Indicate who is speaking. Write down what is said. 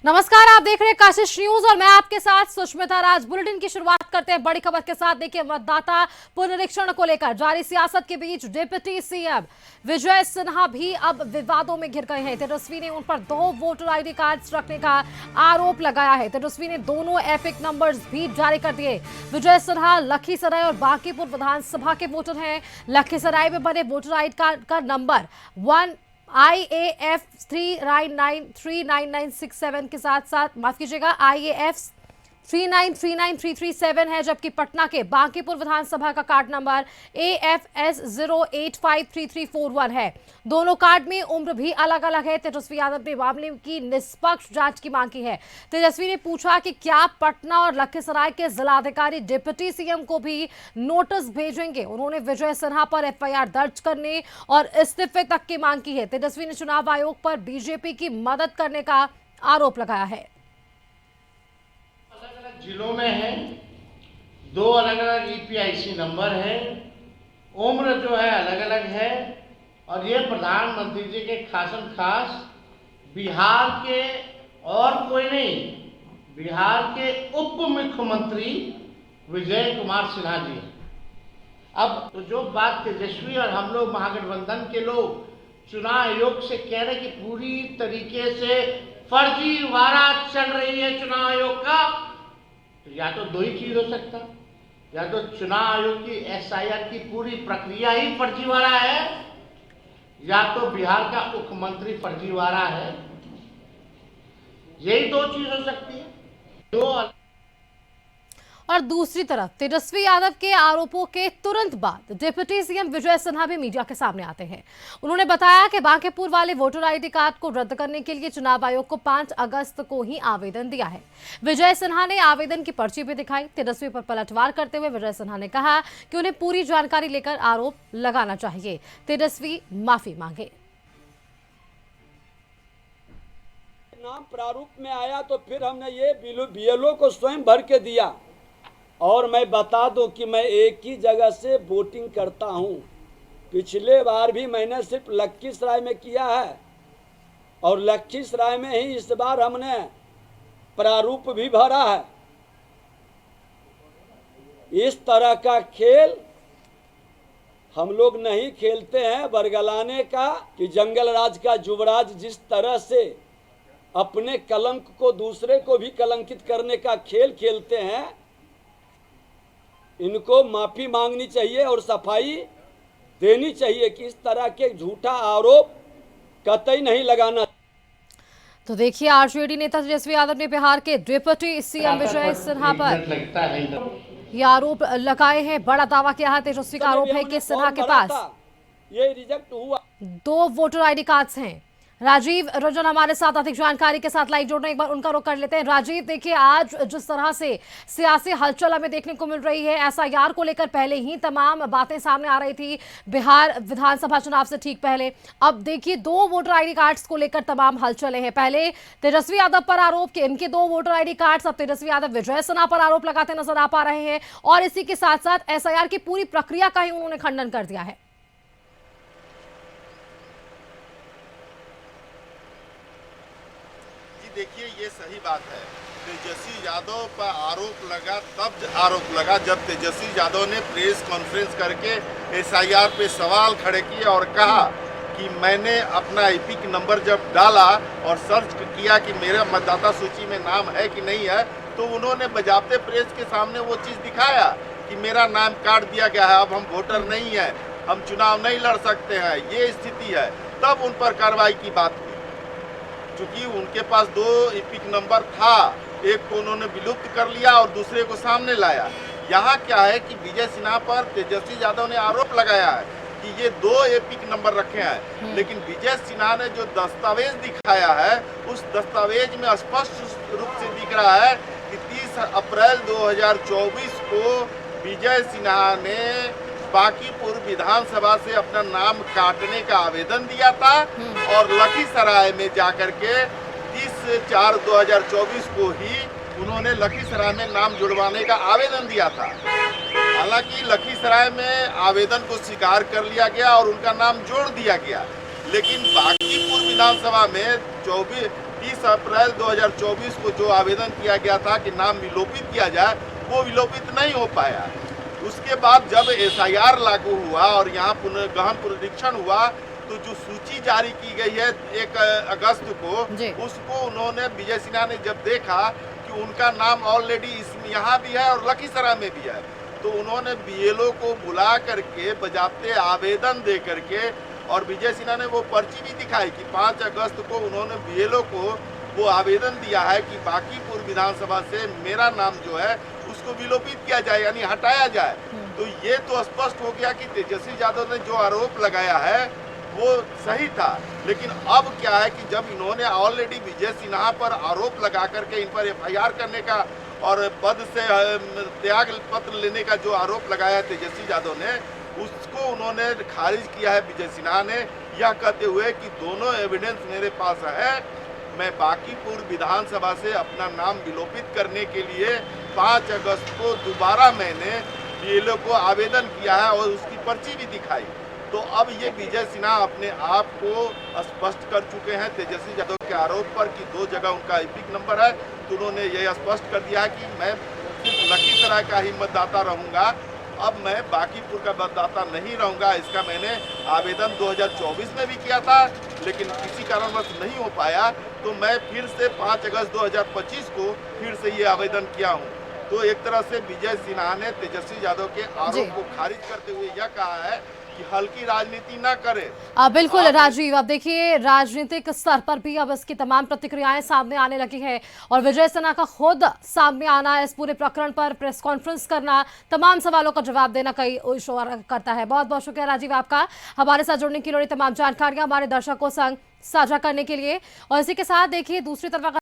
Speaker 1: नमस्कार, आप देख रहे हैं काशिश न्यूज और मैं आपके साथ सुष्मिता राज। बुलेटिन की शुरुआत करते हैं बड़ी खबर के साथ। देखिए, मतदाता पुनरीक्षण को लेकर जारी सियासत के बीच डिप्टी सीएम विजय सिन्हा भी अब विवादों में घिर गए हैं। तेजस्वी ने उन पर 2 वोटर आईडी कार्ड्स रखने का आरोप लगाया है। तेजस्वी ने दोनों एपिक नंबर्स भी जारी कर दिए। विजय सिन्हा लखीसराय और बांकीपुर विधानसभा के वोटर हैं। लखीसराय में बने वोटर आईडी कार्ड का नंबर IAF 3993967 के साथ साथ माफ कीजिएगा IAF 3939337 है, जबकि पटना के बांकीपुर विधानसभा का कार्ड नंबर AFS 0853341 है। दोनों कार्ड में उम्र भी अलग अलग है। तेजस्वी यादव ने मामले की निष्पक्ष जांच की मांग की है। तेजस्वी ने पूछा कि क्या पटना और लखीसराय के जिलाधिकारी डिप्टी सीएम को भी नोटिस भेजेंगे। उन्होंने विजय सिन्हा पर FIR दर्ज करने और इस्तीफे तक की मांग की है। तेजस्वी ने चुनाव आयोग पर बीजेपी की मदद करने का आरोप लगाया है।
Speaker 2: जिलों में है, 2 अलग अलग EPIC नंबर है, उम्र जो है अलग अलग है और ये प्रधानमंत्री जी के खासम खास बिहार के और कोई नहीं, बिहार के उप मुख्यमंत्री विजय कुमार सिन्हा जी। अब तो जो बात तेजस्वी और हम लोग महागठबंधन के लोग चुनाव आयोग से कह रहे कि पूरी तरीके से फर्जीवाड़ा चल रही है चुनाव आयोग का, तो या तो 2 ही चीज हो सकता, या तो चुनाव आयोग की SIR की पूरी प्रक्रिया ही फर्जीवाड़ा है, या तो बिहार का मुख्यमंत्री फर्जीवाड़ा है। यही 2 चीज हो सकती है।
Speaker 1: और दूसरी तरफ तेजस्वी यादव के आरोपों के तुरंत बाद डिप्टी सीएम विजय सिन्हा भी मीडिया के सामने आते हैं। उन्होंने बताया कि बांकीपुर वाले वोटर आईडी कार्ड को रद्द करने के लिए चुनाव आयोग को 5 अगस्त को ही आवेदन दिया है। विजय सिन्हा ने आवेदन की पर्ची भी दिखाई। तेजस्वी पर पलटवार करते हुए विजय सिन्हा ने कहा कि उन्हें पूरी जानकारी लेकर आरोप लगाना चाहिए। तेजस्वी माफी मांगे।
Speaker 3: नाम प्रारूप में आया तो फिर हमने ये BLO को स्वयं भर के दिया। और मैं बता दूं कि मैं एक ही जगह से वोटिंग करता हूं। पिछले बार भी मैंने सिर्फ लखीसराय में किया है और लखीसराय में ही इस बार हमने प्रारूप भी भरा है। इस तरह का खेल हम लोग नहीं खेलते हैं। बरगलाने का कि जंगल राज का युवराज जिस तरह से अपने कलंक को दूसरे को भी कलंकित करने का खेल खेलते हैं, इनको माफी मांगनी चाहिए और सफाई देनी चाहिए कि इस तरह के झूठा आरोप कतई नहीं लगाना।
Speaker 1: तो देखिए, RJD नेता तेजस्वी यादव ने बिहार के डिप्टी सीएम विजय सिन्हा पर ये आरोप लगाए हैं। बड़ा दावा किया है। तेजस्वी का आरोप है कि सिन्हा के पास
Speaker 3: ये रिजेक्ट हुआ
Speaker 1: 2 वोटर आईडी कार्ड्स हैं। राजीव रंजन हमारे साथ अधिक जानकारी के साथ लाइव जोड़ रहे हैं। एक बार उनका रुख कर लेते हैं। राजीव, देखिए, आज जिस तरह से सियासी हलचल हमें देखने को मिल रही है, SIR को लेकर पहले ही तमाम बातें सामने आ रही थी बिहार विधानसभा चुनाव से ठीक पहले। अब देखिए, 2 वोटर आईडी कार्ड्स को लेकर तमाम हलचलें हैं। पहले तेजस्वी यादव पर आरोप कि इनके 2 वोटर आईडी कार्ड्स, अब तेजस्वी यादव विजय सिन्हा पर आरोप लगाते नजर आ पा रहे हैं और इसी के साथ साथ SIR की पूरी प्रक्रिया का ही उन्होंने खंडन कर दिया है।
Speaker 4: देखिए, ये सही बात है। तेजस्वी यादव पर आरोप लगा जब तेजस्वी यादव ने प्रेस कॉन्फ्रेंस करके SIR पे सवाल खड़े किए और कहा कि मैंने अपना एपिक नंबर जब डाला और सर्च किया कि मेरे मतदाता सूची में नाम है कि नहीं है, तो उन्होंने बजाते प्रेस के सामने वो चीज़ दिखाया कि मेरा नाम काट दिया गया है, अब हम वोटर नहीं है, हम चुनाव नहीं लड़ सकते हैं, ये स्थिति है। तब उन पर कार्रवाई की बात हुई। चूंकि उनके पास 2 एपिक नंबर था, एक को उन्होंने विलुप्त कर लिया और दूसरे को सामने लाया। यहाँ क्या है कि विजय सिन्हा पर तेजस्वी यादव ने आरोप लगाया है कि ये 2 एपिक नंबर रखे हैं, लेकिन विजय सिन्हा ने जो दस्तावेज दिखाया है, उस दस्तावेज में स्पष्ट रूप से दिख रहा है कि 30 अप्रैल 2024 को विजय सिन्हा ने बांकीपुर विधानसभा से अपना नाम काटने का आवेदन दिया था और लखीसराय में जाकर के 30/4/2024 को ही उन्होंने लखीसराय में नाम जुड़वाने का आवेदन दिया था। हालांकि लखीसराय में आवेदन को स्वीकार कर लिया गया और उनका नाम जोड़ दिया गया, लेकिन बांकीपुर विधानसभा में 30 अप्रैल 2024 को जो आवेदन किया गया था कि नाम विलोपित किया जाए, वो विलोपित नहीं हो पाया। उसके बाद जब एसआईआर लागू हुआ और यहाँ गहन पुनरीक्षण हुआ, तो जो सूची जारी की गई है 1 अगस्त को, उसको उन्होंने, विजय सिन्हा ने जब देखा कि उनका नाम ऑलरेडी इसमें यहाँ भी है और लखीसराय में भी है, तो उन्होंने बीएलओ को बुला करके बजाते आवेदन दे करके, और विजय सिन्हा ने वो पर्ची भी दिखाई कि 5 अगस्त को उन्होंने बीएलओ को वो आवेदन दिया है कि बांकीपुर विधानसभा से मेरा नाम जो है उसको विलोपित किया जाए, यानी हटाया जाए। तो ये तो स्पष्ट हो गया कि तेजस्वी यादव ने जो आरोप लगाया है वो सही था। लेकिन अब क्या है कि जब इन्होंने ऑलरेडी विजय सिन्हा पर आरोप लगा करके इन पर एफआईआर करने का और पद से त्याग पत्र लेने का जो आरोप लगाया है तेजस्वी यादव ने, उसको उन्होंने खारिज किया है विजय सिन्हा ने, यह कहते हुए कि दोनों एविडेंस मेरे पास है, मैं बांकीपुर विधानसभा से अपना नाम विलोपित करने के लिए 5 अगस्त को दोबारा मैंने बीएलओ को आवेदन किया है और उसकी पर्ची भी दिखाई। तो अब ये विजय सिन्हा अपने आप को स्पष्ट कर चुके हैं तेजस्वी यादव के आरोप पर कि 2 जगह उनका एपिक नंबर है, तो उन्होंने ये स्पष्ट कर दिया है कि मैं सिर्फ लखीसराय का ही मतदाता रहूँगा, अब मैं बांकीपुर का मतदाता नहीं रहूँगा। इसका मैंने आवेदन 2024 में भी किया था, लेकिन किसी कारणवश नहीं हो पाया, तो मैं फिर से 5 अगस्त 2025 को फिर से ये आवेदन किया हूँ। तो एक तरह से विजय सिन्हा ने तेजस्वी यादव के आरोप को खारिज करते हुए यह कहा है कि हल्की राजनीति ना करे।
Speaker 1: बिल्कुल राजीव, अब देखिए राजनीतिक स्तर पर भी अब इसकी तमाम प्रतिक्रियाएं सामने आने लगी है और विजय सिन्हा का खुद सामने आना, इस पूरे प्रकरण पर प्रेस कॉन्फ्रेंस करना, तमाम सवालों का जवाब देना कई इशारा करता है। बहुत बहुत शुक्रिया राजीव आपका हमारे साथ जुड़ने के लिए, तमाम जानकारियां हमारे दर्शकों संग साझा करने के लिए। और इसी के साथ देखिए दूसरी तरफ